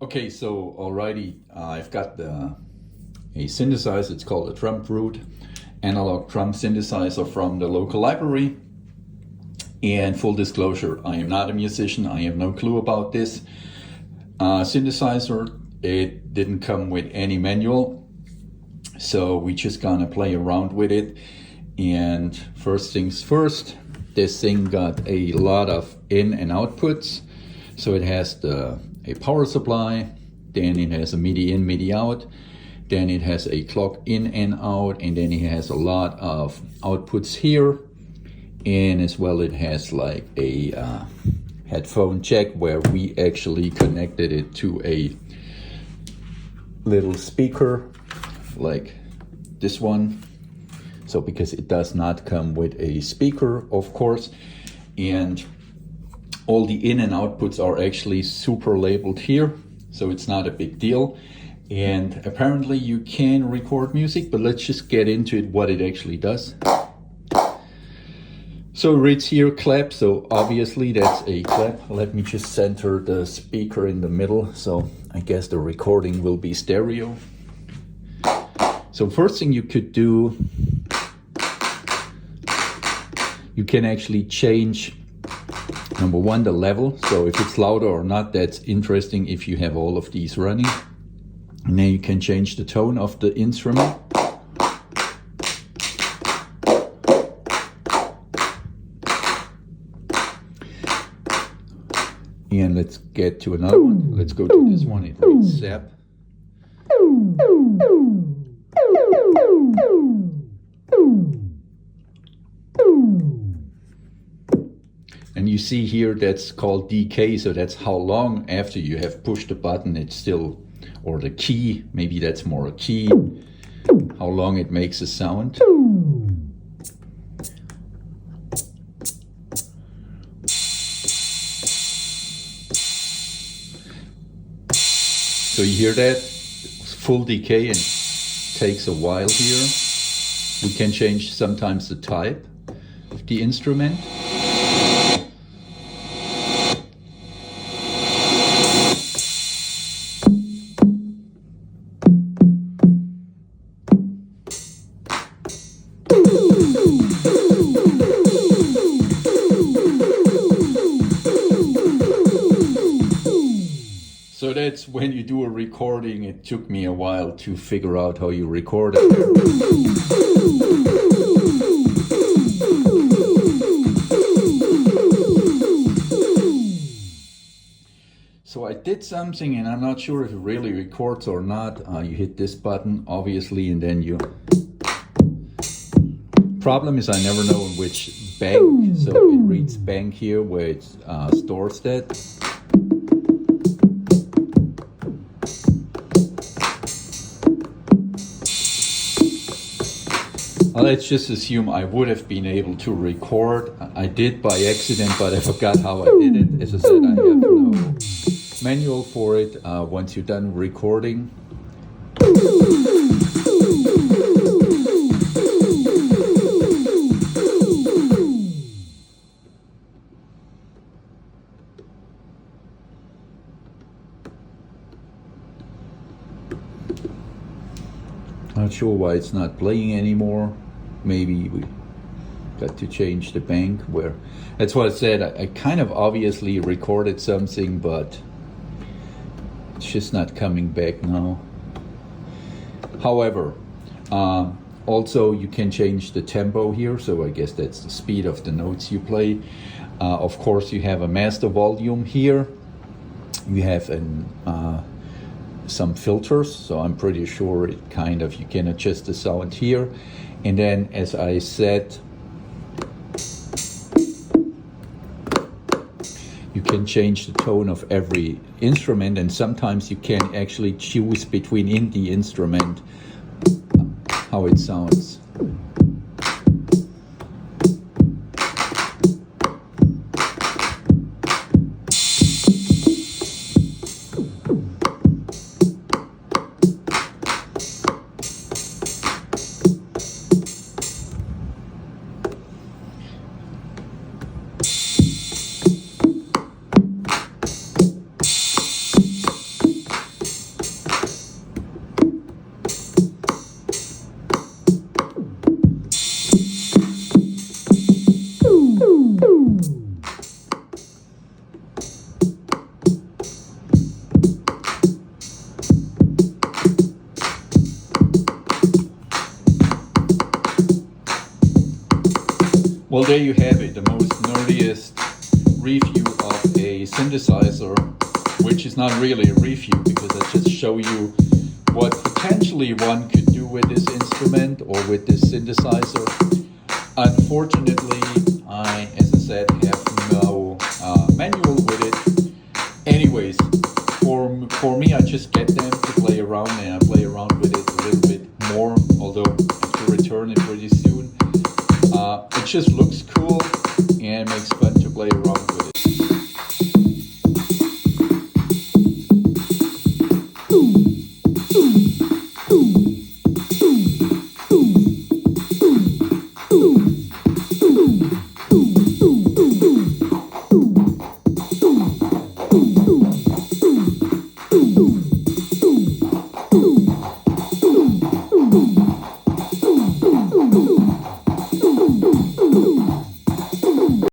Okay, so alrighty, I've got a synthesizer. It's called a DrumBrute analog drum synthesizer from the local library. And full disclosure, I am not a musician. I have no clue about this synthesizer. It didn't come with any manual, so we just gonna play around with it. And first things first, this thing got a lot of in and outputs. So it has a power supply, then it has a MIDI in, MIDI out, then it has a clock in and out, and then it has a lot of outputs here. And as well, it has like a headphone jack where we actually connected it to a little speaker like this one. So because it does not come with a speaker, of course, and all the in and outputs are actually super labeled here, so it's not a big deal. And apparently you can record music, but let's just get into it, what it actually does. So it reads here clap, so obviously that's a clap. Let me just center the speaker in the middle, so I guess the recording will be stereo. So first thing you could do, you can actually change, number one, the level. So if it's louder or not, that's interesting if you have all of these running. And then you can change the tone of the instrument. And let's get to another one. Let's go to this one. It reads Zap. And you see here that's called decay, so that's how long after you have pushed the button it's still, or the key, maybe that's more a key, how long it makes a sound. So you hear that? It's full decay and takes a while here. We can change sometimes the type of the instrument. So that's when you do a recording. It took me a while to figure out how you record it. So I did something and I'm not sure if it really records or not. You hit this button, obviously, and then you... Problem is I never know in which bank. So it reads bank here where it stores that. Let's just assume I would have been able to record. I did by accident, but I forgot how I did it. As I said, I have no manual for it. Once you're done recording, not sure why it's not playing anymore. Maybe we got to change the bank where, that's what I said, I kind of obviously recorded something, but it's just not coming back now. However, also you can change the tempo here, so I guess that's the speed of the notes you play. Of course you have a master volume here. You have some filters, so I'm pretty sure it kind of, you can adjust the sound here. And then, as I said, you can change the tone of every instrument, and sometimes you can actually choose between in the instrument how it sounds. Well, there you have it, the most nerdiest review of a synthesizer, which is not really a review because I just show you what potentially one could do with this instrument or with this synthesizer. Unfortunately, I, as I said, have no manual with it. Anyways, for me, I just get them to play around, and I play around with it a little bit more, although I have to return it pretty soon. It just looks cool and makes fun